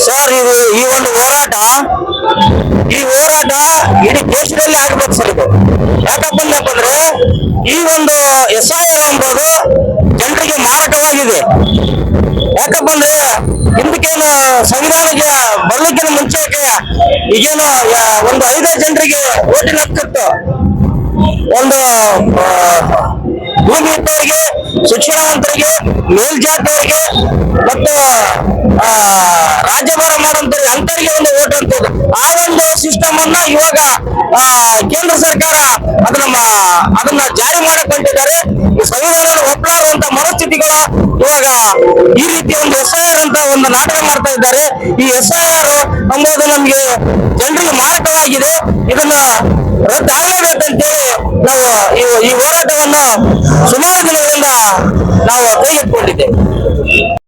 Sir, ಇದು ಈ ಒಂದು ಹೋರಾಟ ಇಡೀ ದೇಶದಲ್ಲಿ ಆಗ್ಬೇಕು ಸರ್. ಇದು ಯಾಕಪ್ಪ ಅಂದ್ರೆ ಈ ಒಂದು SIR ಎಂಬುದು ಜನರಿಗೆ ಮಾರಕವಾಗಿದೆ. ಯಾಕಪ್ಪ ಅಂದ್ರೆ ಹಿಂದಕ್ಕೇನು ಸಂವಿಧಾನಕ್ಕೆ ಬರ್ಲಿಕ್ಕಿಂತ ಮುಂಚೆಗೆ ಈಗೇನು ಒಂದು 5 ಜನರಿಗೆ ಓಟಿನ ಹಕ್ಕಿತ್ತು. ಒಂದು ಭೂಮಿ ಇದ್ದವರಿಗೆ, ಶಿಕ್ಷಣವಂತರಿಗೆ, ಮೇಲ್ಜಾತಿಯವರಿಗೆ ಮತ್ತು ರಾಜ್ಯಭಾರ ಮಾಡುವಂತವ್ರಿಗೆ ಅಂತವರಿಗೆ ಒಂದು ಓಟ್ ಅಂತದ್ದು. ಆ ಒಂದು ಸಿಸ್ಟಮ್ ಅನ್ನ ಇವಾಗ ಕೇಂದ್ರ ಸರ್ಕಾರ ಅದನ್ನ ಜಾರಿ ಮಾಡಕ್ ಹೊಂಟಿದ್ದಾರೆ. ಸಂವಿಧಾನ ಒಪ್ಪಲಾರುವಂತ ಮನಸ್ಥಿತಿಗಳು ಇವಾಗ ಈ ರೀತಿ ಒಂದು SIR ಅಂತ ಒಂದು ನಾಟಕ ಮಾಡ್ತಾ ಇದ್ದಾರೆ. ಈ SIR ಎಂಬುದು ನಮ್ಗೆ ಜನರಿಗೆ ಮಾರಕವಾಗಿದೆ. ಇದನ್ನ ರದ್ದಾಗಬೇಕಂತೇಳಿ ನಾವು ಈ ಹೋರಾಟವನ್ನು ಸುಮಾರು ದಿನಗಳಿಂದ ನಾವು ಕೈಗೆತ್ತಿಕೊಂಡಿದ್ದೇವೆ.